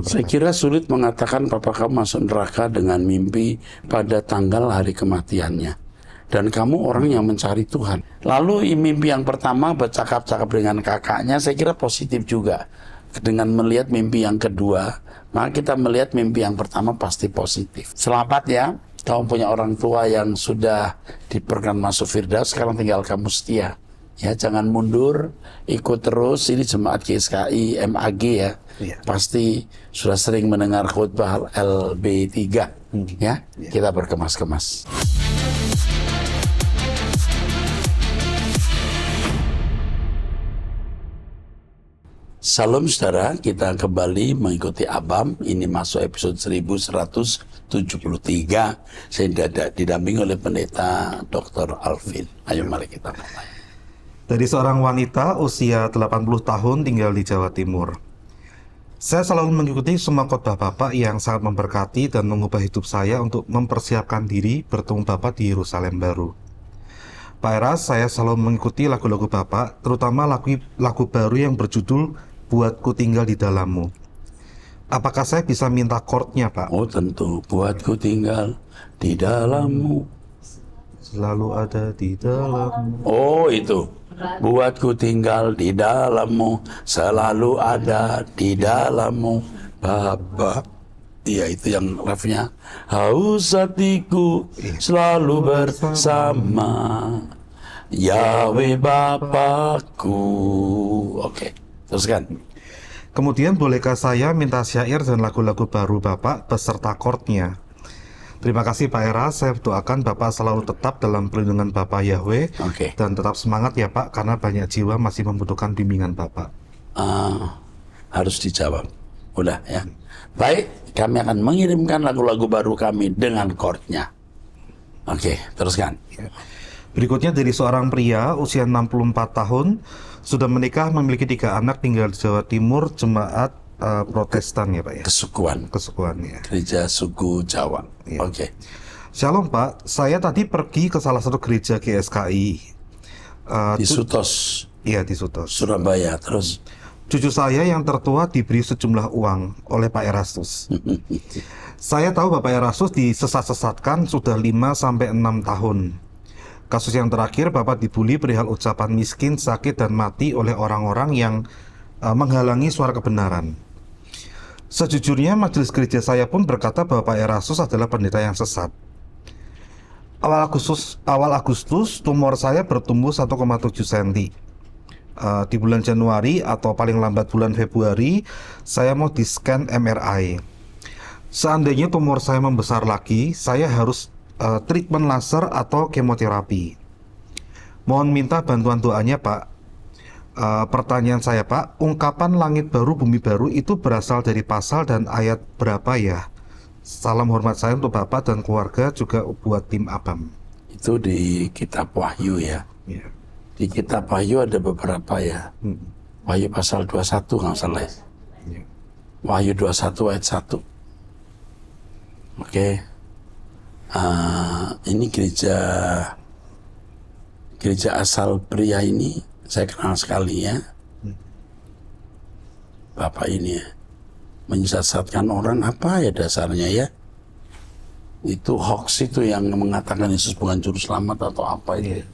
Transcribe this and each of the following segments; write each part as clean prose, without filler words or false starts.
Saya kira sulit mengatakan papa kamu masuk neraka dengan mimpi pada tanggal hari kematiannya. Dan kamu orang yang mencari Tuhan. Lalu mimpi yang pertama bercakap-cakap dengan kakaknya, saya kira positif juga. Dengan melihat mimpi yang kedua, maka kita melihat mimpi yang pertama pasti positif. Selamat ya, kamu punya orang tua yang sudah diperkenan masuk Firdaus, sekarang tinggal kamu setia. Ya, jangan mundur, ikut terus. Ini jemaat GSKI MAG ya. Iya. Pasti sudah sering mendengar khutbah LB3 ya. Kita berkemas-kemas. Salam saudara, kita kembali mengikuti Abam. Ini masuk episode 1173. Saya didampingi oleh pendeta Dr. Alvin. Ayo mari kita mulai. Dari seorang wanita usia 80 tahun tinggal di Jawa Timur. Saya selalu mengikuti semua khotbah Bapak yang sangat memberkati dan mengubah hidup saya untuk mempersiapkan diri bertemu Bapak di Yerusalem baru. Pak Eras, saya selalu mengikuti lagu-lagu Bapak, terutama lagu baru yang berjudul Buatku Tinggal di Dalammu. Apakah saya bisa minta chordnya, Pak? Oh tentu, buatku tinggal di dalammu. Selalu ada di dalammu. Oh itu, buatku tinggal di dalammu, selalu ada di dalammu, Bapa. Iya itu yang refnya. Haus hatiku selalu bersama Yahweh Bapakku. Oke, teruskan. Kemudian bolehkah saya minta syair dan lagu-lagu baru Bapak beserta chordnya? Terima kasih Pak Eras, saya doakan Bapak selalu tetap dalam perlindungan Bapak Yahweh. Oke. Dan tetap semangat ya Pak, karena banyak jiwa masih membutuhkan bimbingan Bapak. Harus dijawab. Udah ya. Baik, kami akan mengirimkan lagu-lagu baru kami dengan chordnya. Oke, teruskan. Berikutnya dari seorang pria usia 64 tahun, sudah menikah, memiliki 3 anak, tinggal di Jawa Timur, jemaat Protestan ya Pak ya? Kesukuan ya. Gereja suku Jawa. Iya. Oke. Shalom Pak, saya tadi pergi ke salah satu gereja GSKI. Di Sutos, Iya di Sutos. Surabaya. Terus. Cucu saya yang tertua diberi sejumlah uang oleh Pak Erastus. Saya tahu Bapak Erastus disesat-sesatkan sudah 5-6 tahun. Kasus yang terakhir, Bapak dibully perihal ucapan miskin, sakit, dan mati oleh orang-orang yang menghalangi suara kebenaran. Sejujurnya, majelis gereja saya pun berkata bahwa Pak Erastus adalah pendeta yang sesat. Awal Agustus, tumor saya bertumbuh 1,7 cm. Di bulan Januari atau paling lambat bulan Februari, saya mau di-scan MRI. Seandainya tumor saya membesar lagi, saya harus treatment laser atau kemoterapi. Mohon minta bantuan doanya Pak. Pertanyaan saya Pak, ungkapan langit baru bumi baru itu berasal dari pasal dan ayat berapa ya? Salam hormat saya untuk Bapak dan keluarga, juga buat tim Abam. Itu di kitab Wahyu ya. Yeah. Di kitab Wahyu ada beberapa ya. Wahyu pasal 21 nggak salah ya. Yeah. Wahyu 21 ayat 1. Oke. Ini gereja asal pria ini saya kenal sekali ya. Bapak ini ya, menyesatkan orang, apa ya dasarnya ya? Itu hoax itu yang mengatakan Yesus bukan juru selamat atau apa itu. Yeah.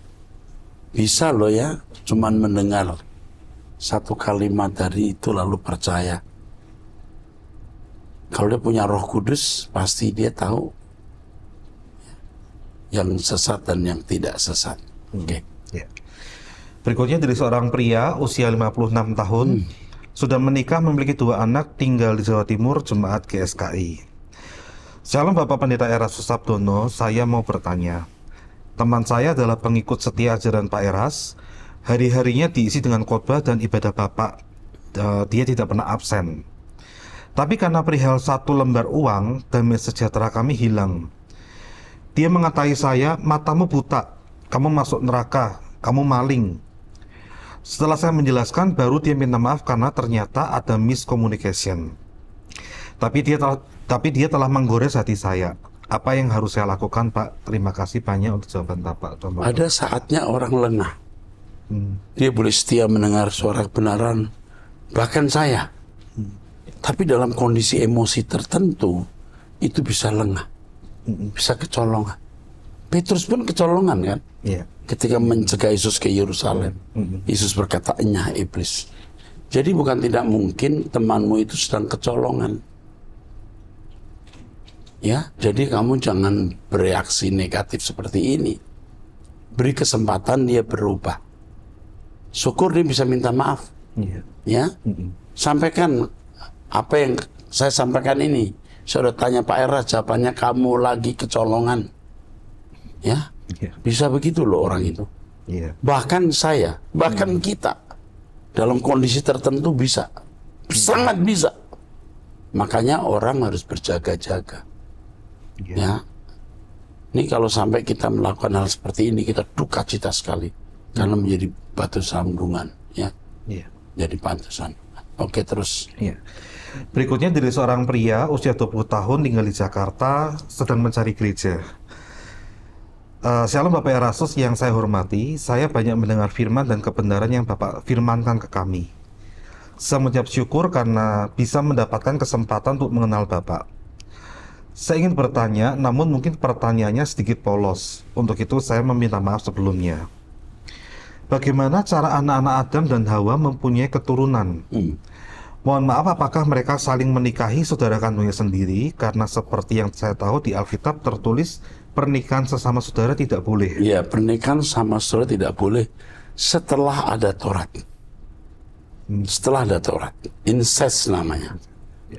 Bisa loh ya, cuman mendengar satu kalimat dari itu lalu percaya. Kalau dia punya Roh Kudus, pasti dia tahu yang sesat dan yang tidak sesat. Oke. Yeah. Berikutnya dari seorang pria usia 56 tahun, sudah menikah, memiliki 2 anak, tinggal di Jawa Timur, jemaat GSKI. Shalom Bapak Pendeta Erastus Sabdono, saya mau bertanya. Teman saya adalah pengikut setia ajaran Pak Eras. Hari-harinya diisi dengan khotbah dan ibadah Bapak. Dia tidak pernah absen. Tapi karena perihal 1 lembar uang, damai sejahtera kami hilang. Dia mengatai saya, matamu buta, kamu masuk neraka, kamu maling. Setelah saya menjelaskan, baru dia minta maaf karena ternyata ada miscommunication. Tapi dia telah menggores hati saya. Apa yang harus saya lakukan, Pak? Terima kasih banyak untuk jawaban Bapak. Ada saatnya orang lengah. Dia boleh setia mendengar suara kebenaran. Bahkan saya. Tapi dalam kondisi emosi tertentu, itu bisa lengah, bisa kecolongan. Petrus pun kecolongan kan, ketika mencegah Yesus ke Yerusalem. Yesus berkata, "Enyah iblis." Jadi bukan tidak mungkin temanmu itu sedang kecolongan. Ya, jadi kamu jangan bereaksi negatif seperti ini. Beri kesempatan dia berubah. Syukur dia bisa minta maaf. Ya, sampaikan apa yang saya sampaikan ini. Saya udah tanya Pak Era, jawabannya kamu lagi kecolongan. Ya, bisa begitu loh orang itu. Bahkan saya, bahkan kita, dalam kondisi tertentu bisa, sangat bisa. Makanya orang harus berjaga-jaga. Ya, ini kalau sampai kita melakukan hal seperti ini, kita duka cita sekali, karena menjadi batu sandungan, ya, jadi batu sandungan. Oke, terus. Berikutnya dari seorang pria usia 20 tahun tinggal di Jakarta, sedang mencari gereja. Shalom Bapak Erastus yang saya hormati, saya banyak mendengar firman dan kebenaran yang Bapak firmankan ke kami. Saya mengucap syukur karena bisa mendapatkan kesempatan untuk mengenal Bapak. Saya ingin bertanya, namun mungkin pertanyaannya sedikit polos. Untuk itu saya meminta maaf sebelumnya. Bagaimana cara anak-anak Adam dan Hawa mempunyai keturunan? Mohon maaf, apakah mereka saling menikahi saudara kandungnya sendiri? Karena seperti yang saya tahu di Alkitab tertulis pernikahan sesama saudara tidak boleh. Ya, pernikahan sama saudara tidak boleh setelah ada Taurat. Setelah ada Taurat, incest namanya.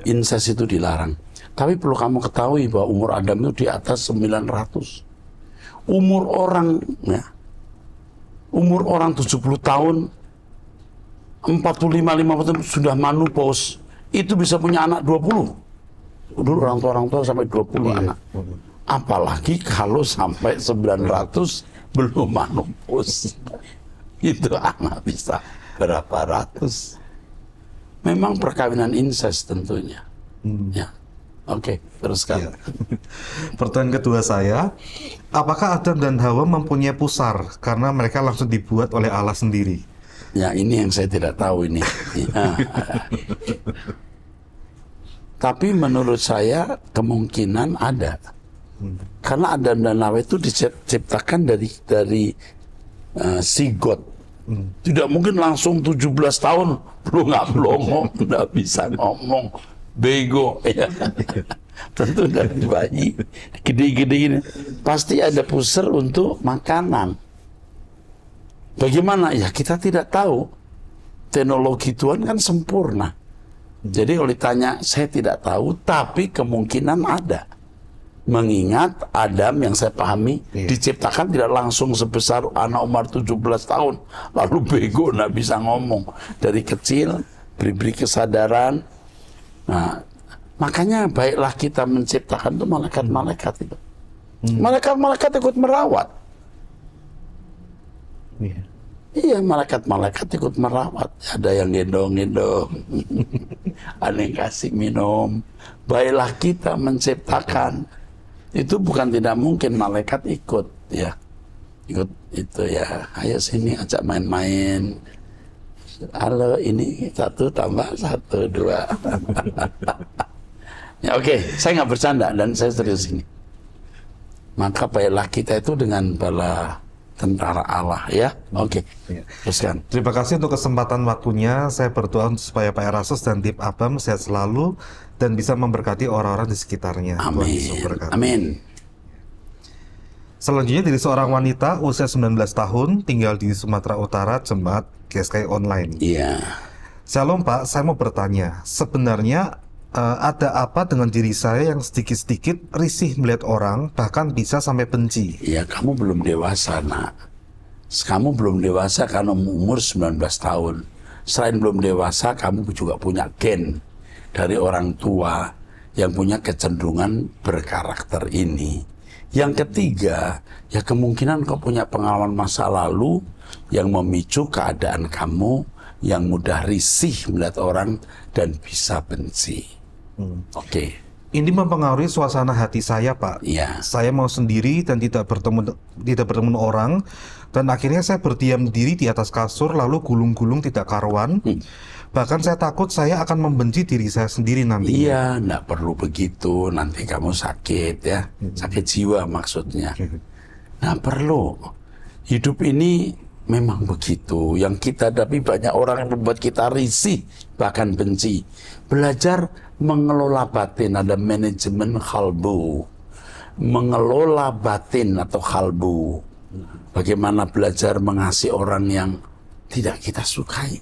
Incest itu dilarang. Tapi perlu kamu ketahui bahwa umur Adam itu di atas 900. Umur orang, ya, umur orang 70 tahun, 45-50 sudah menopause, itu bisa punya anak 20. Dulu orang tua sampai 20 anak. Apalagi kalau sampai 900 belum menopause. Itu anak bisa berapa ratus. Memang perkawinan incest tentunya. Ya. Oke, teruskan. Pertanyaan kedua saya, apakah Adam dan Hawa mempunyai pusar karena mereka langsung dibuat oleh Allah sendiri? Ya, ini yang saya tidak tahu ini. Ya. Tapi menurut saya kemungkinan ada. Karena Adam dan Hawa itu diciptakan dari zigot. Tidak mungkin langsung 17 tahun belum nggak bisa ngomong. Bego, ya. Tentu dari bayi gede-gede ini pasti ada pusar untuk makanan. Bagaimana? Ya kita tidak tahu. Teknologi Tuhan kan sempurna. Jadi kalau ditanya, saya tidak tahu, tapi kemungkinan ada. Mengingat Adam yang saya pahami diciptakan tidak langsung sebesar anak umur 17 tahun, lalu bego, nggak bisa ngomong. Dari kecil beri kesadaran. Nah, makanya baiklah kita menciptakan itu malaikat-malaikat itu. Malaikat-malaikat ikut merawat. Iya, malaikat-malaikat ikut merawat. Ada yang gendong-gendong, ada yang kasih minum. Baiklah kita menciptakan. Itu bukan tidak mungkin malaikat ikut, ya. Ikut itu ya. Ayo sini, ajak main-main. Halo, ini 1 tambah 1, 2. Ya, oke, saya nggak bercanda dan saya serius ini. Maka baiklah kita itu dengan bala tentara Allah, ya. Oke. Teruskan. Terima kasih untuk kesempatan waktunya. Saya berdoa supaya Pak Erastus dan tim Abam sehat selalu dan bisa memberkati orang-orang di sekitarnya. Amin. Amin. Selanjutnya dari seorang wanita usia 19 tahun tinggal di Sumatera Utara, jemaat GSKI online. Iya. Shalom Pak, saya mau bertanya, sebenarnya ada apa dengan diri saya yang sedikit-sedikit risih melihat orang, bahkan bisa sampai benci? Ya, kamu belum dewasa, nak. Kamu belum dewasa karena umur 19 tahun. Selain belum dewasa, kamu juga punya gen dari orang tua yang punya kecenderungan berkarakter ini. Yang ketiga, ya kemungkinan kau punya pengalaman masa lalu yang memicu keadaan kamu yang mudah risih melihat orang dan bisa benci. Oke. Ini mempengaruhi suasana hati saya, Pak. Ya. Saya mau sendiri dan tidak bertemu dengan orang, dan akhirnya saya berdiam diri di atas kasur lalu gulung-gulung tidak karuan. Bahkan saya takut saya akan membenci diri saya sendiri nantinya. Iya, enggak perlu begitu. Nanti kamu sakit ya, sakit jiwa maksudnya. Nah perlu. Hidup ini memang begitu. Yang kita hadapi banyak orang yang membuat kita risih, bahkan benci. Belajar mengelola batin, ada manajemen kalbu. Mengelola batin atau kalbu. Bagaimana belajar mengasihi orang yang tidak kita sukai.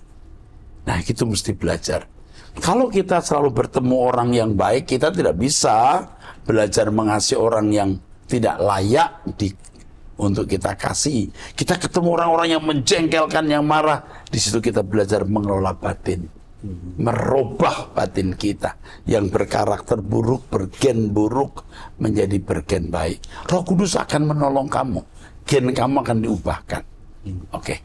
Nah itu mesti belajar. Kalau kita selalu bertemu orang yang baik, kita tidak bisa belajar mengasihi orang yang tidak layak untuk kita kasih. Kita ketemu orang-orang yang menjengkelkan, yang marah. Di situ kita belajar mengelola batin. Merubah batin kita. Yang berkarakter buruk, bergen buruk, menjadi bergen baik. Roh Kudus akan menolong kamu. Gen kamu akan diubahkan. Oke.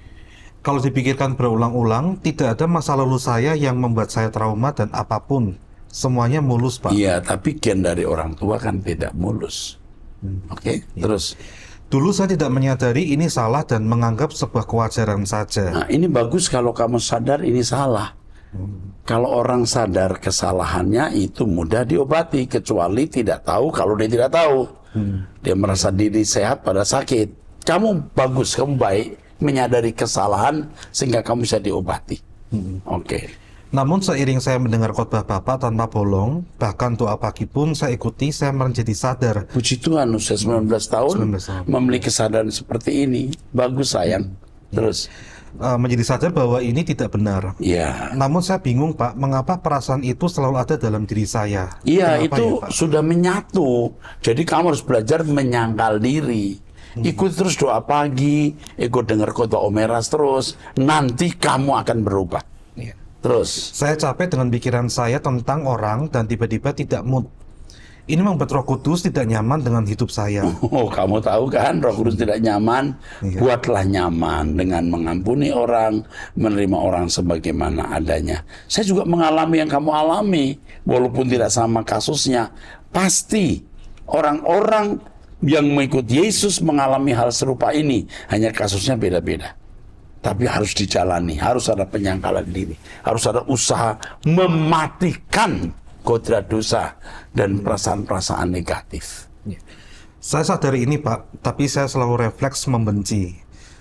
Kalau dipikirkan berulang-ulang, tidak ada masa lalu saya yang membuat saya trauma dan apapun. Semuanya mulus, Pak. Iya, tapi gen dari orang tua kan tidak mulus. Oke, terus. Dulu saya tidak menyadari ini salah dan menganggap sebuah kewajaran saja. Nah, ini bagus kalau kamu sadar ini salah. Kalau orang sadar kesalahannya itu mudah diobati, kecuali tidak tahu kalau dia tidak tahu. Dia merasa diri sehat pada sakit. Kamu bagus, kamu baik, menyadari kesalahan sehingga kamu bisa diobati. Oke. Namun seiring saya mendengar khotbah Bapak tanpa bolong, bahkan doa pagi pun saya ikuti, saya menjadi sadar. Puji Tuhan, usia 19 tahun 19 tahun. memiliki kesadaran seperti ini. Bagus sayang. Terus. Menjadi sadar bahwa ini tidak benar. Ya. Namun saya bingung, Pak, mengapa perasaan itu selalu ada dalam diri saya? Iya, Kenapa itu ya, Pak? sudah menyatu. Jadi kamu harus belajar menyangkal diri. Ikut terus doa pagi, ikut dengar khotbah Om Eras terus. Nanti kamu akan berubah. Iya. Terus. Saya capek dengan pikiran saya tentang orang dan tiba-tiba tidak mood. Ini membuat Roh Kudus tidak nyaman dengan hidup saya. Oh, kamu tahu kan, Roh Kudus tidak nyaman. Iya. Buatlah nyaman dengan mengampuni orang, menerima orang sebagaimana adanya. Saya juga mengalami yang kamu alami, walaupun tidak sama kasusnya. Pasti orang-orang yang mengikuti Yesus mengalami hal serupa ini, hanya kasusnya beda-beda. Tapi harus dijalani, harus ada penyangkalan diri, harus ada usaha mematikan kodrat dosa dan perasaan-perasaan negatif. Saya sadari ini, Pak, tapi saya selalu refleks membenci.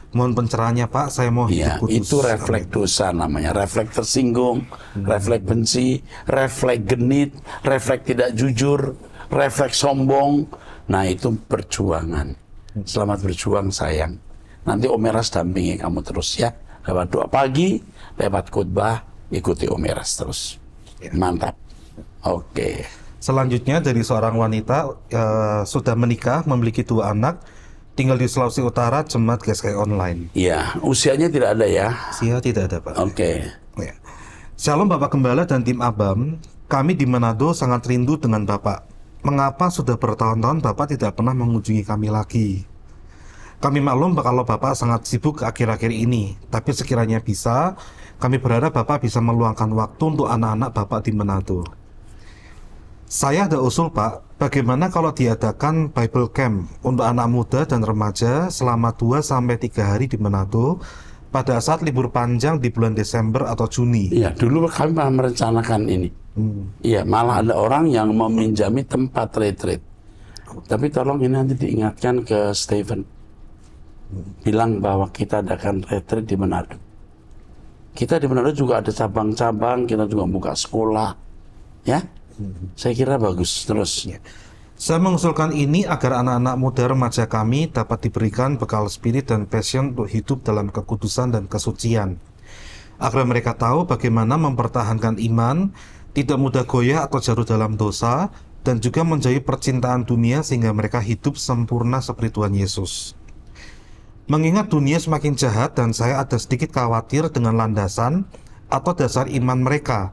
Mohon pencerahannya, Pak, saya mau Ya, hidup kudus. itu refleks dosa namanya. Refleks tersinggung, refleks benci, refleks genit, refleks tidak jujur, refleks sombong. Nah, itu perjuangan. Selamat berjuang, sayang. Nanti Om Eras dampingi kamu terus ya. Lewat doa pagi, lewat khotbah, ikuti Om Eras terus. Mantap. Oke. Selanjutnya dari seorang wanita sudah menikah, memiliki 2 anak, tinggal di Sulawesi Utara, jemaat GSKI online. Ya, usianya tidak ada ya. Sia tidak ada, Pak. Oke. Ya. Shalom Bapak Gembala dan tim Abam, kami di Manado sangat rindu dengan Bapak. Mengapa sudah bertahun-tahun Bapak tidak pernah mengunjungi kami lagi? Kami maklum kalau Bapak sangat sibuk akhir-akhir ini, tapi sekiranya bisa, kami berharap Bapak bisa meluangkan waktu untuk anak-anak Bapak di Manado. Saya ada usul, Pak, bagaimana kalau diadakan Bible Camp untuk anak muda dan remaja selama 2-3 hari di Manado pada saat libur panjang di bulan Desember atau Juni. Iya, dulu kami malah merencanakan ini. Iya, malah ada orang yang meminjami tempat retreat. Tapi tolong ini nanti diingatkan ke Stephen. Bilang bahwa kita adakan retreat di Manado. Kita di Manado juga ada cabang-cabang, kita juga buka sekolah. Ya? Saya kira bagus. Terus. Saya mengusulkan ini agar anak-anak muda remaja kami dapat diberikan bekal spirit dan passion untuk hidup dalam kekudusan dan kesucian. Agar mereka tahu bagaimana mempertahankan iman, tidak mudah goyah atau jatuh dalam dosa, dan juga menjadi percintaan dunia sehingga mereka hidup sempurna seperti Tuhan Yesus. Mengingat dunia semakin jahat dan saya ada sedikit khawatir dengan landasan atau dasar iman mereka.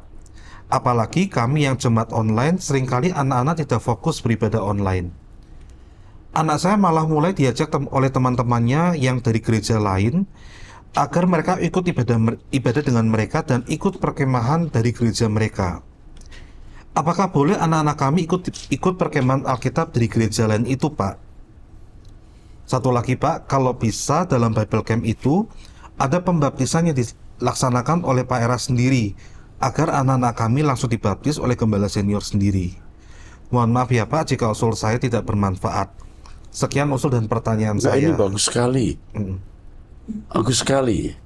Apalagi kami yang jemaat online, seringkali anak-anak tidak fokus beribadah online. Anak saya malah mulai diajak oleh teman-temannya yang dari gereja lain, agar mereka ikut ibadah dengan mereka dan ikut perkemahan dari gereja mereka. Apakah boleh anak-anak kami ikut perkemahan Alkitab dari gereja lain itu, Pak? Satu lagi, Pak, kalau bisa dalam Bible Camp itu ada pembaptisan yang dilaksanakan oleh Pak Era sendiri, agar anak-anak kami langsung dibaptis oleh gembala senior sendiri. Mohon maaf ya Pak jika usul saya tidak bermanfaat. Sekian usul dan pertanyaan Enggak, saya. ini bagus sekali. Bagus sekali.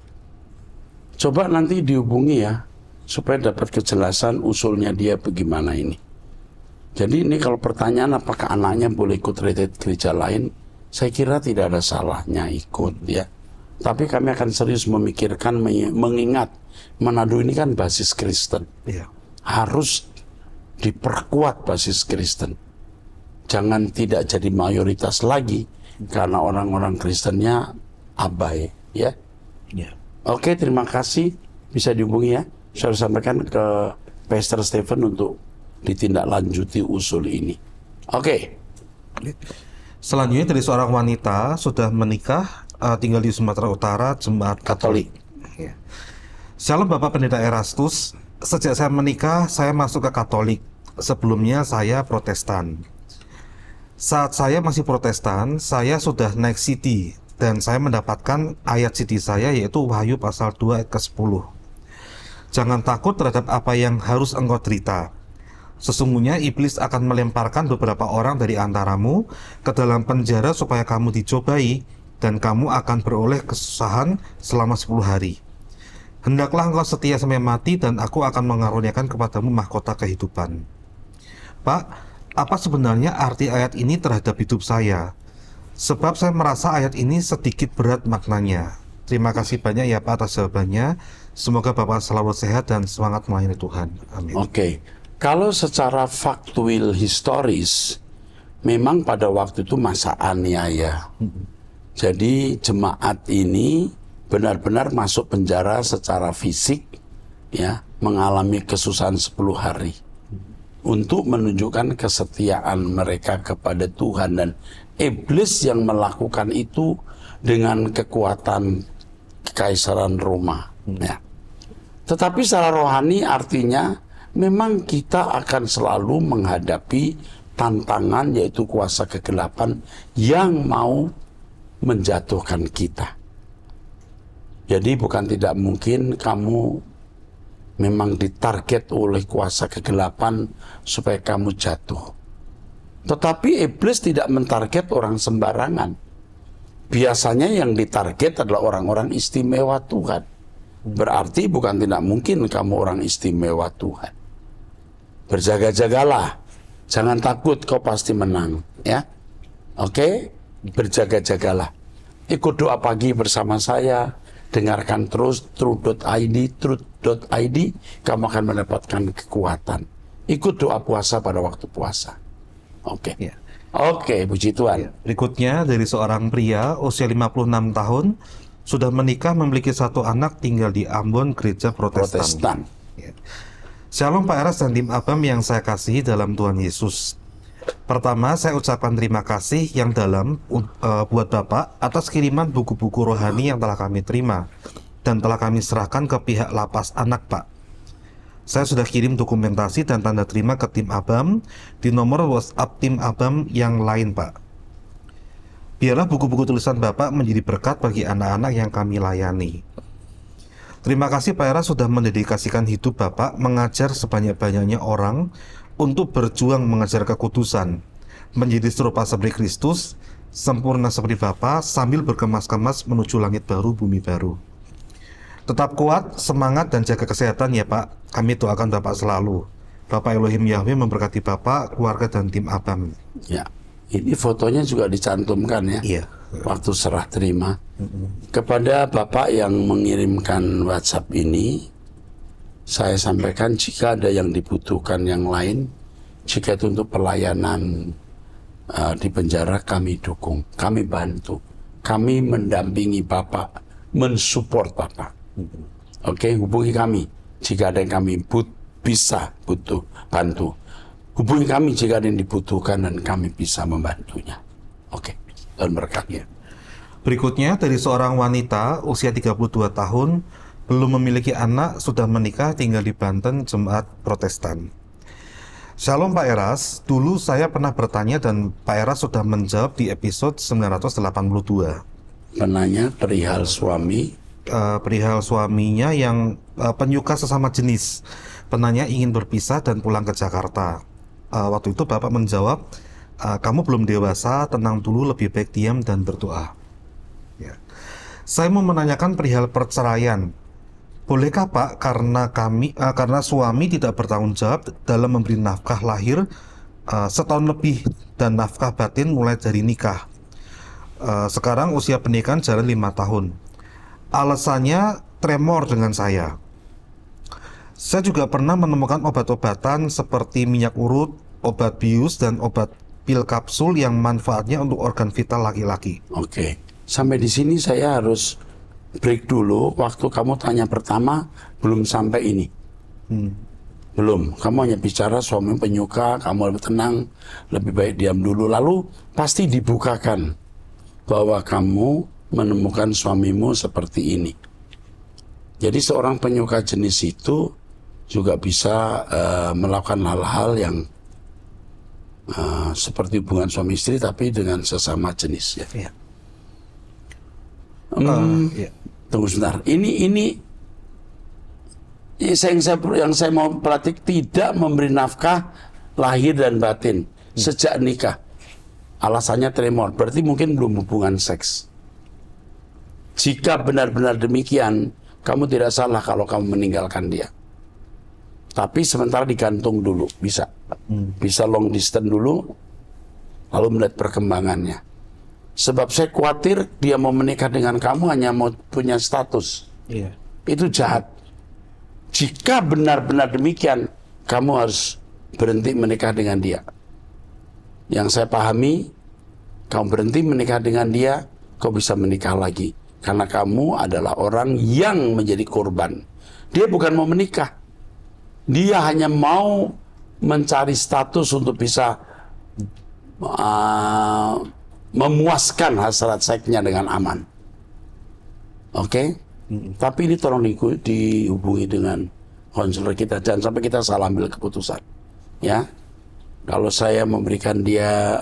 Coba nanti dihubungi ya, supaya dapat kejelasan usulnya dia bagaimana ini. Jadi ini kalau pertanyaan apakah anaknya boleh ikut retreat gereja lain, saya kira tidak ada salahnya ikut ya. Tapi kami akan serius memikirkan, mengingat Manado ini kan basis Kristen. Iya. Harus diperkuat basis Kristen. Jangan tidak jadi mayoritas lagi karena orang-orang Kristennya abai ya. Iya. Oke, terima kasih. Bisa dihubungi ya. Saya sampaikan ke Pastor Stephen untuk ditindaklanjuti usul ini. Oke. Selanjutnya dari seorang wanita sudah menikah, tinggal di Sumatera Utara, jemaat Katolik. Ya. Shalom Bapak Pendeta Erastus. Sejak saya menikah, saya masuk ke Katolik. Sebelumnya saya Protestan. Saat saya masih Protestan, saya sudah naik CD dan saya mendapatkan ayat CD saya yaitu Wahyu pasal 2 ayat ke-10. Jangan takut terhadap apa yang harus engkau derita. Sesungguhnya iblis akan melemparkan beberapa orang dari antaramu ke dalam penjara supaya kamu dicobai dan kamu akan beroleh kesusahan selama 10 hari. Hendaklah engkau setia sampai mati dan aku akan mengaruniakan kepadamu mahkota kehidupan. Pak, apa sebenarnya arti ayat ini terhadap hidup saya? Sebab saya merasa ayat ini sedikit berat maknanya. Terima kasih banyak ya Pak atas jawabannya. Semoga Bapak selalu sehat dan semangat melayani Tuhan. Amin. Oke. Kalau secara faktual historis, memang pada waktu itu masa aniaya. Jadi jemaat ini benar-benar masuk penjara secara fisik, ya, mengalami kesusahan 10 hari untuk menunjukkan kesetiaan mereka kepada Tuhan, dan iblis yang melakukan itu dengan kekuatan Kekaisaran Roma. Ya. Tetapi secara rohani artinya memang kita akan selalu menghadapi tantangan, yaitu kuasa kegelapan yang mau menjatuhkan kita. Jadi bukan tidak mungkin kamu memang ditarget oleh kuasa kegelapan supaya kamu jatuh. Tetapi iblis tidak mentarget orang sembarangan. Biasanya yang ditarget adalah orang-orang istimewa Tuhan. Berarti bukan tidak mungkin kamu orang istimewa Tuhan. Berjaga-jagalah. Jangan takut, kau pasti menang. Ya, oke? Berjaga-jagalah. Ikut doa pagi bersama saya. Dengarkan terus truth.id, kamu akan mendapatkan kekuatan. Ikut doa puasa pada waktu puasa. Oke. Ya. Oke, puji Tuhan. Berikutnya dari seorang pria usia 56 tahun, sudah menikah, memiliki satu anak, tinggal di Ambon, gereja Protestan. Ya. Shalom Pak Eras dan tim Abam yang saya kasihi dalam Tuhan Yesus. Pertama, saya ucapkan terima kasih yang dalam buat Bapak atas kiriman buku-buku rohani yang telah kami terima dan telah kami serahkan ke pihak lapas anak, Pak. Saya sudah kirim dokumentasi dan tanda terima ke tim Abam di nomor WhatsApp tim Abam yang lain, Pak. Biarlah buku-buku tulisan Bapak menjadi berkat bagi anak-anak yang kami layani. Terima kasih Pak Era sudah mendedikasikan hidup Bapak mengajar sebanyak-banyaknya orang untuk berjuang mengejar kekudusan, menjadi serupa seperti Kristus, sempurna seperti Bapa, sambil berkemas-kemas menuju langit baru, bumi baru. Tetap kuat, semangat, dan jaga kesehatan ya Pak. Kami doakan Bapak selalu. Bapak Elohim Yahweh memberkati Bapak, keluarga, dan tim Abam. Ya, ini fotonya juga dicantumkan ya. Iya. Waktu serah terima. Kepada Bapak yang mengirimkan WhatsApp ini, saya sampaikan jika ada yang dibutuhkan yang lain, jika itu untuk pelayanan di penjara, kami dukung, kami bantu, kami mendampingi Bapak, mensupport Bapak. Oke, hubungi kami jika ada yang kami bisa bantu. Hubungi kami jika ada yang dibutuhkan dan kami bisa membantunya. Oke, dan berkatnya. Berikutnya dari seorang wanita usia 32 tahun, belum memiliki anak, sudah menikah, tinggal di Banten, jemaat Protestan. Shalom Pak Eras, dulu saya pernah bertanya dan Pak Eras sudah menjawab di episode 982. Penanya perihal suami. Perihal suaminya yang penyuka sesama jenis. Penanya ingin berpisah dan pulang ke Jakarta. Waktu itu Bapak menjawab, kamu belum dewasa, tenang dulu, lebih baik diam dan berdoa. Ya. Saya mau menanyakan perihal perceraian. Bolehkah Pak, karena suami tidak bertanggung jawab dalam memberi nafkah lahir setahun lebih dan nafkah batin mulai dari nikah. Sekarang usia pernikahan jalan 5 tahun. Alasannya tremor dengan saya. Saya juga pernah menemukan obat-obatan seperti minyak urut, obat bius, dan obat pil kapsul yang manfaatnya untuk organ vital laki-laki. Oke, sampai di sini saya harus break dulu. Waktu kamu tanya pertama belum sampai ini. Belum, kamu hanya bicara suami penyuka, kamu lebih tenang, lebih baik diam dulu. Lalu pasti dibukakan bahwa kamu menemukan suamimu seperti ini. Jadi seorang penyuka jenis itu juga bisa melakukan hal-hal yang seperti hubungan suami istri tapi dengan sesama jenis ya. Iya. Tunggu sebentar. Ini yang saya mau pelatih tidak memberi nafkah lahir dan batin sejak nikah. Alasannya tremor, berarti mungkin belum hubungan seks. Jika benar-benar demikian, kamu tidak salah kalau kamu meninggalkan dia. Tapi sementara digantung dulu, bisa. Bisa long distance dulu, lalu melihat perkembangannya. Sebab saya khawatir dia mau menikah dengan kamu hanya mau punya status. Iya. Itu jahat. Jika benar-benar demikian, kamu harus berhenti menikah dengan dia. Yang saya pahami, kamu berhenti menikah dengan dia, kau bisa menikah lagi. Karena kamu adalah orang yang menjadi korban. Dia bukan mau menikah. Dia hanya mau mencari status untuk bisa memuaskan hasrat seksnya dengan aman. Oke? Tapi ini tolong dihubungi dengan konselor kita. Jangan sampai kita salah ambil keputusan. Ya. Kalau saya memberikan dia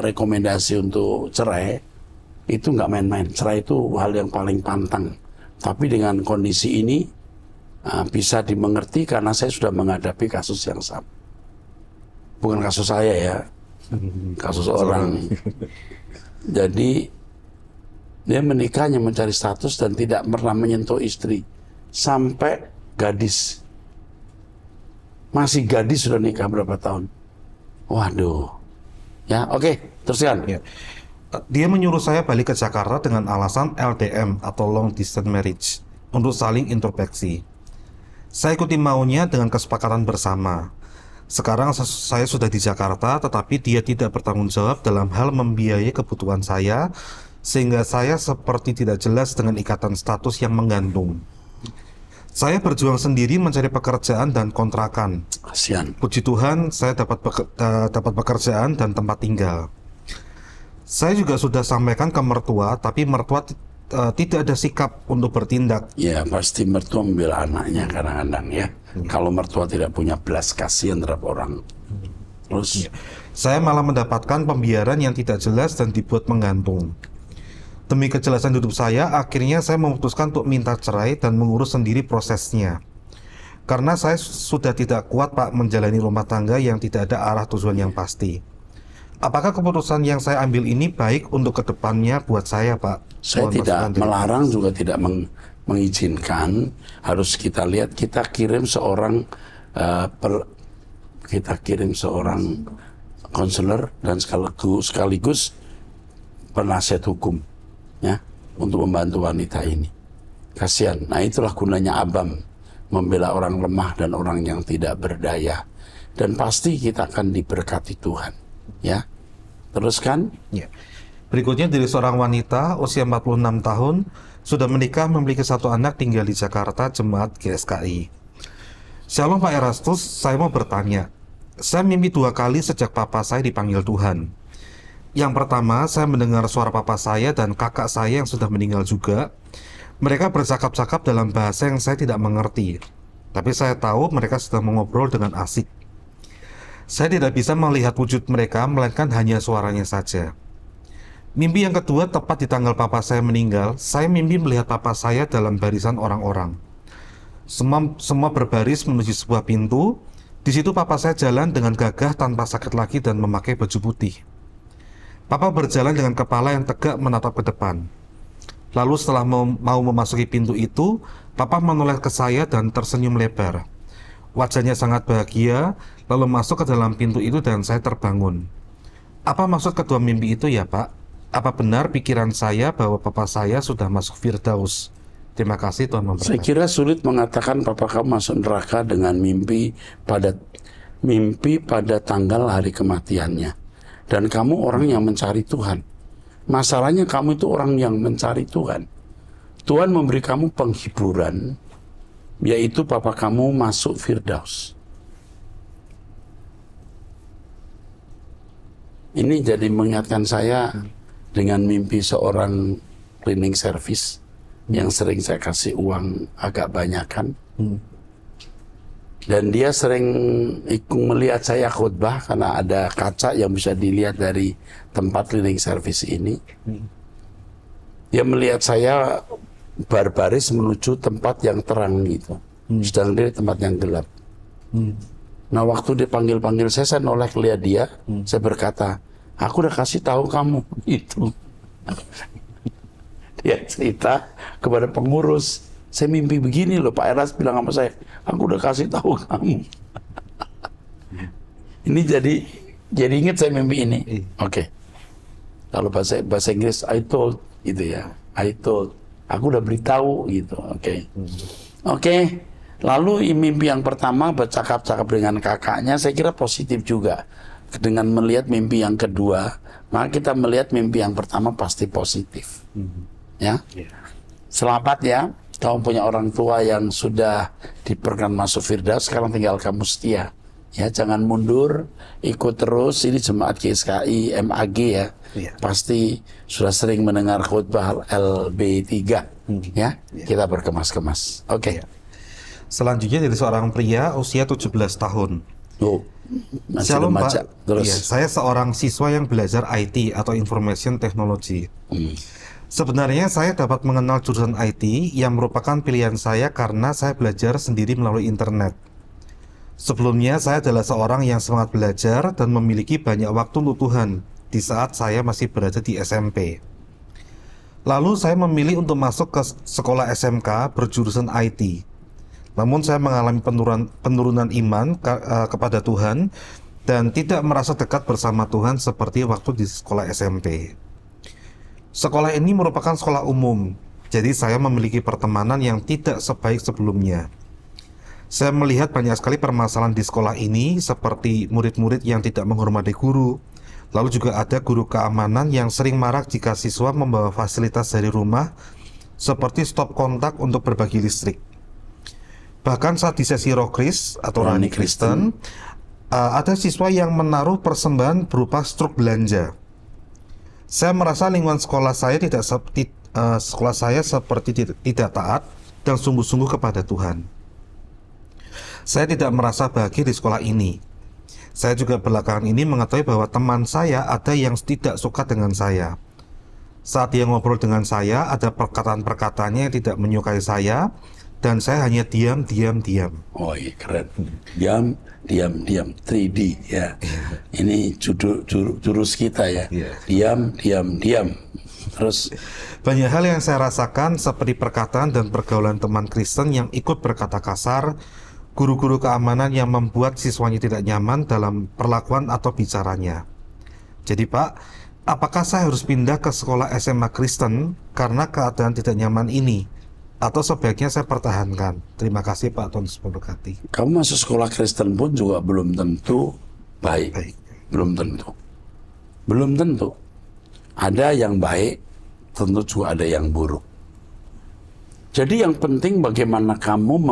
rekomendasi untuk cerai, itu nggak main-main. Cerai itu hal yang paling pantang. Tapi dengan kondisi ini bisa dimengerti karena saya sudah menghadapi kasus yang sama. Bukan kasus saya ya, kasus orang. Jadi dia menikahnya mencari status dan tidak pernah menyentuh istri sampai gadis. Masih gadis sudah nikah berapa tahun? Waduh. Ya, oke, teruskan. Ya. Dia menyuruh saya balik ke Jakarta dengan alasan LDM atau long distance marriage untuk saling introspeksi. Saya ikuti maunya dengan kesepakatan bersama. Sekarang saya sudah di Jakarta, tetapi dia tidak bertanggung jawab dalam hal membiayai kebutuhan saya, sehingga saya seperti tidak jelas dengan ikatan status yang menggantung. Saya berjuang sendiri mencari pekerjaan dan kontrakan. Kasihan. Puji Tuhan, saya dapat pekerjaan dan tempat tinggal. Saya juga sudah sampaikan ke mertua, tapi mertua tidak ada sikap untuk bertindak. Ya, pasti mertua membela anaknya kadang-kadang ya. Kalau mertua tidak punya belas kasihan terhadap orang. Terus? Saya malah mendapatkan pembiaran yang tidak jelas dan dibuat menggantung. Demi kejelasan hidup saya, akhirnya saya memutuskan untuk minta cerai dan mengurus sendiri prosesnya. Karena saya sudah tidak kuat Pak menjalani rumah tangga yang tidak ada arah tujuan yang pasti. Apakah keputusan yang saya ambil ini baik untuk kedepannya buat saya, Pak? Saya tidak melarang juga tidak mengizinkan. Harus kita lihat, kita kirim seorang konselor dan sekaligus penasihat hukum, ya, untuk membantu wanita ini. Kasihan. Nah, itulah gunanya Abam, membela orang lemah dan orang yang tidak berdaya. Dan pasti kita akan diberkati Tuhan, ya. Teruskan. Ya. Berikutnya dari seorang wanita usia 46 tahun, sudah menikah, memiliki satu anak, tinggal di Jakarta, jemaat GSKI. Shalom Pak Erastus, saya mau bertanya. Saya mimpi 2 kali sejak papa saya dipanggil Tuhan. Yang pertama, saya mendengar suara papa saya dan kakak saya yang sudah meninggal juga. Mereka bercakap-cakap dalam bahasa yang saya tidak mengerti. Tapi saya tahu mereka sedang mengobrol dengan asik. Saya tidak bisa melihat wujud mereka, melainkan hanya suaranya saja. Mimpi yang kedua tepat di tanggal papa saya meninggal, saya mimpi melihat papa saya dalam barisan orang-orang. Semua berbaris menuju sebuah pintu. Di situ papa saya jalan dengan gagah tanpa sakit lagi dan memakai baju putih. Papa berjalan dengan kepala yang tegak menatap ke depan. Lalu setelah mau memasuki pintu itu, papa menoleh ke saya dan tersenyum lebar. Wajahnya sangat bahagia, lalu masuk ke dalam pintu itu dan saya terbangun. Apa maksud kedua mimpi itu ya, Pak? Apa benar pikiran saya bahwa papa saya sudah masuk Firdaus? Terima kasih, Tuhan memberkati. Saya kira sulit mengatakan papa kamu masuk neraka dengan mimpi pada tanggal hari kematiannya. Dan kamu orang yang mencari Tuhan. Masalahnya kamu itu orang yang mencari Tuhan. Tuhan memberi kamu penghiburan, yaitu papa kamu masuk Firdaus. Ini jadi mengingatkan saya dengan mimpi seorang cleaning service yang sering saya kasih uang agak banyakan. Dan dia sering ikut melihat saya khutbah karena ada kaca yang bisa dilihat dari tempat cleaning service ini. Dia melihat saya berbaris menuju tempat yang terang gitu. Sedang dia di tempat yang gelap. Nah, waktu dia panggil-panggil saya noleh lihat dia, saya berkata, aku udah kasih tahu kamu itu. Dia cerita kepada pengurus, saya mimpi begini loh, Pak Eras bilang sama saya, aku udah kasih tahu kamu. Ini jadi ingat saya mimpi ini. Oke. Kalau bahasa Inggris I told gitu ya. I told. Aku udah beritahu gitu. Oke. Lalu mimpi yang pertama bercakap-cakap dengan kakaknya, saya kira positif juga. Dengan melihat mimpi yang kedua, maka kita melihat mimpi yang pertama pasti positif. Ya. Selamat ya. Kamu punya orang tua yang sudah diperkenankan masuk Firdaus, sekarang tinggal kamu setia. Ya, jangan mundur, ikut terus. Ini jemaat GSKI MAG ya. Pasti sudah sering mendengar khutbah LB3 ya. Kita berkemas-kemas. Oke. Selanjutnya dari seorang pria usia 17 tahun. Shalom Pak. Terus. Iya, saya seorang siswa yang belajar IT atau Information Technology. Sebenarnya saya dapat mengenal jurusan IT yang merupakan pilihan saya karena saya belajar sendiri melalui internet. Sebelumnya saya adalah seorang yang semangat belajar dan memiliki banyak waktu untuk Tuhan di saat saya masih berada di SMP. Lalu saya memilih untuk masuk ke sekolah SMK berjurusan IT. Namun saya mengalami penurunan iman kepada Tuhan dan tidak merasa dekat bersama Tuhan seperti waktu di sekolah SMP. Sekolah ini merupakan sekolah umum, jadi saya memiliki pertemanan yang tidak sebaik sebelumnya. Saya melihat banyak sekali permasalahan di sekolah ini, seperti murid-murid yang tidak menghormati guru. Lalu juga ada guru keamanan yang sering marah jika siswa membawa fasilitas dari rumah, seperti stop kontak untuk berbagi listrik. Bahkan saat di sesi Rokris atau Rohani Kristen, ada siswa yang menaruh persembahan berupa struk belanja. Saya merasa lingkungan sekolah saya seperti tidak taat dan sungguh-sungguh kepada Tuhan. Saya tidak merasa bahagia di sekolah ini. Saya juga belakangan ini mengetahui bahwa teman saya ada yang tidak suka dengan saya. Saat dia ngobrol dengan saya, ada perkataan-perkataannya yang tidak menyukai saya, dan saya hanya diam. Oh iya, keren. Diam. 3D ya. Ini jurus kita ya. Diam. Terus banyak hal yang saya rasakan seperti perkataan dan pergaulan teman Kristen yang ikut berkata kasar, guru-guru keamanan yang membuat siswanya tidak nyaman dalam perlakuan atau bicaranya. Jadi Pak, apakah saya harus pindah ke sekolah SMA Kristen karena keadaan tidak nyaman ini? Atau sebaiknya saya pertahankan? Terima kasih Pak, Tuhan Yesus memberkati. Kamu masuk sekolah Kristen pun juga belum tentu baik. Belum tentu. Ada yang baik, tentu juga ada yang buruk. Jadi yang penting bagaimana kamu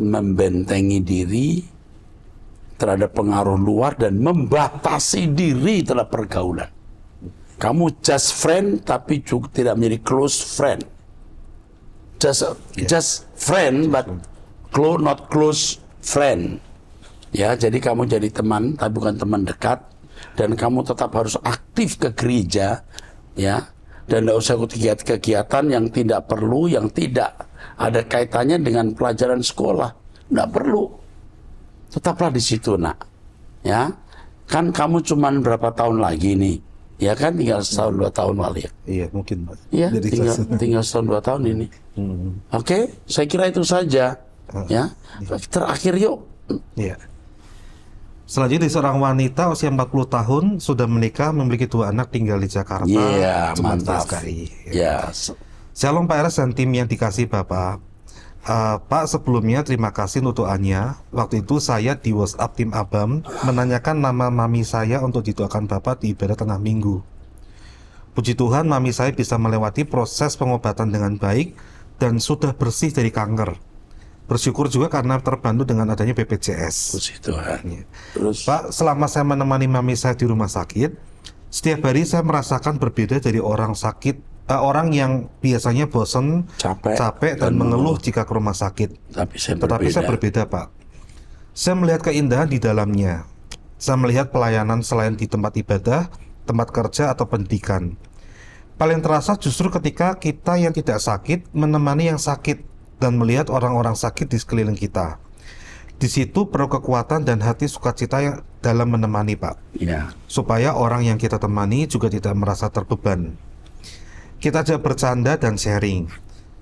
membentengi diri terhadap pengaruh luar dan membatasi diri terhadap pergaulan. Kamu just friend tapi juga tidak menjadi close friend. Just friend but not close friend. Ya, jadi kamu jadi teman, tapi bukan teman dekat, dan kamu tetap harus aktif ke gereja, ya, dan tidak usah ikut kegiatan yang tidak perlu, yang tidak ada kaitannya dengan pelajaran sekolah, tidak perlu. Tetaplah di situ, nak, ya, kan kamu cuman berapa tahun lagi nih, ya kan, tinggal setahun 2 tahun kali ya. Iya, mungkin Pak. Ya, Jadi tinggal setahun 2 tahun ini. Oke, saya kira itu saja, ya. Terakhir yuk. Iya. Selanjutnya, seorang wanita usia 40 tahun sudah menikah, memiliki 2 anak, tinggal di Jakarta. Iya, Jemaat mantap. GSKI. Ya, Shalom Pak Eras dan tim yang dikasih Bapak. Pak, sebelumnya terima kasih untuk doanya. Waktu itu saya di WhatsApp tim Abam menanyakan nama mami saya untuk didoakan Bapak di ibadah tengah minggu. Puji Tuhan, mami saya bisa melewati proses pengobatan dengan baik dan sudah bersih dari kanker. Bersyukur juga karena terbantu dengan adanya BPJS. puji Tuhan. Ya. Terus, Pak, selama saya menemani mami saya di rumah sakit, setiap hari saya merasakan berbeda dari orang orang yang biasanya bosan, capek dan mengeluh jika ke rumah sakit. Tetapi Saya berbeda, Pak. Saya melihat keindahan di dalamnya. Saya melihat pelayanan selain di tempat ibadah, tempat kerja, atau pendidikan. Paling terasa justru ketika kita yang tidak sakit menemani yang sakit dan melihat orang-orang sakit di sekeliling kita. Di situ perlu kekuatan dan hati sukacita yang dalam menemani, Pak. ya, Supaya orang yang kita temani juga tidak merasa terbeban. Kita aja bercanda dan sharing.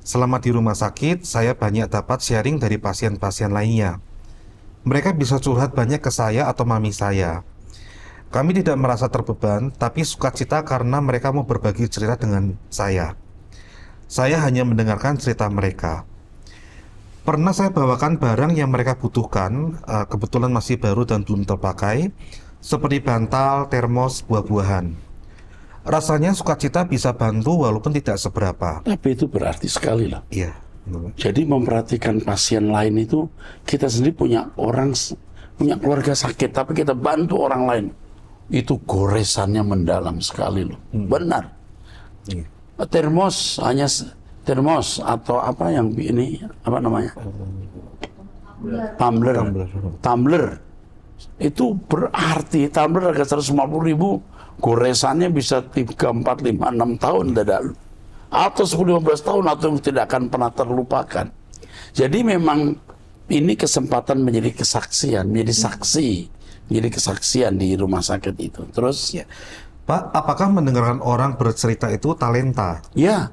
Selama di rumah sakit, saya banyak dapat sharing dari pasien-pasien lainnya. Mereka bisa curhat banyak ke saya atau mami saya. Kami tidak merasa terbeban, tapi sukacita karena mereka mau berbagi cerita dengan saya. Saya hanya mendengarkan cerita mereka. Pernah saya bawakan barang yang mereka butuhkan, kebetulan masih baru dan belum terpakai, seperti bantal, termos, buah-buahan. Rasanya sukacita bisa bantu walaupun tidak seberapa. tapi itu berarti sekali lah. Iya. Jadi memperhatikan pasien lain itu, kita sendiri punya keluarga sakit, tapi kita bantu orang lain. Itu goresannya mendalam sekali loh. Benar. Iya. Termos atau apa yang ini, apa namanya? Tumbler. Itu berarti tumbler harga 150.000, goresannya bisa 3, 4, 5, 6 tahun dadak. Atau 10-15 tahun, atau yang tidak akan pernah terlupakan. Jadi memang ini kesempatan menjadi kesaksian, menjadi kesaksian di rumah sakit itu. Terus, Ya. Pak, apakah mendengarkan orang bercerita itu talenta? ya,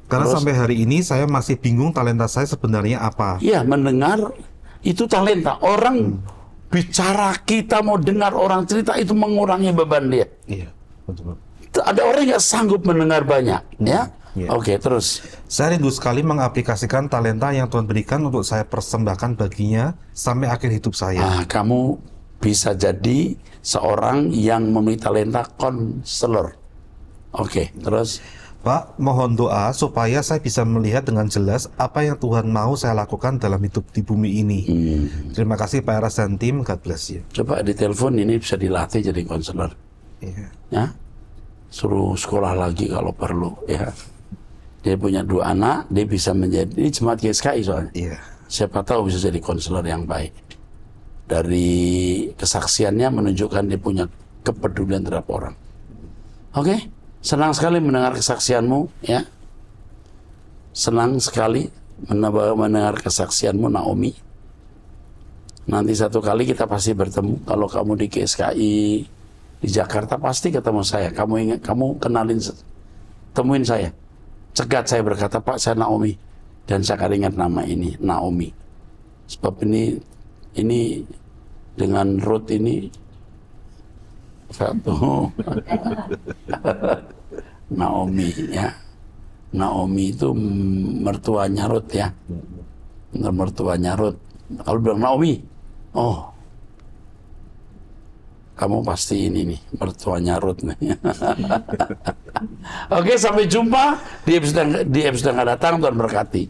Karena sampai hari ini saya masih bingung talenta saya sebenarnya apa. ya, mendengar itu talenta. Orang bicara, kita mau dengar orang cerita, itu mengurangi beban dia. Iya, betul. Ada orang yang sanggup mendengar banyak, ya. Iya. Oke, terus. Saya rindu sekali mengaplikasikan talenta yang Tuhan berikan untuk saya persembahkan baginya sampai akhir hidup saya. Nah, kamu bisa jadi seorang yang memiliki talenta konselor. Oke, terus. Pak, mohon doa supaya saya bisa melihat dengan jelas apa yang Tuhan mau saya lakukan dalam hidup di bumi ini. Terima kasih Pak Eras dan tim, God bless you. Coba ditelepon, ini bisa dilatih jadi konselor. Iya. Ya, suruh sekolah lagi kalau perlu, ya. Dia punya 2 anak, dia bisa menjadi, ini jemaat GSKI soalnya. Iya. Siapa tahu bisa jadi konselor yang baik. Dari kesaksiannya menunjukkan dia punya kepedulian terhadap orang. Oke, senang sekali mendengar kesaksianmu, ya. Senang sekali mendengar kesaksianmu, Naomi. Nanti satu kali kita pasti bertemu. Kalau kamu di GSKI di Jakarta, pasti ketemu saya. Kamu kenalin, temuin saya. Cegat saya, berkata, Pak, saya Naomi. Dan saya akan ingat nama ini, Naomi. Sebab ini dengan Ruth ini satu. Naomi, ya. Naomi itu mertuanya Ruth, ya. Mertuanya Ruth. Kalau bilang Naomi, oh, kamu pasti ini nih, mertuanya Ruth nih. Oke, sampai jumpa di episode yang akan datang. Tuhan berkati.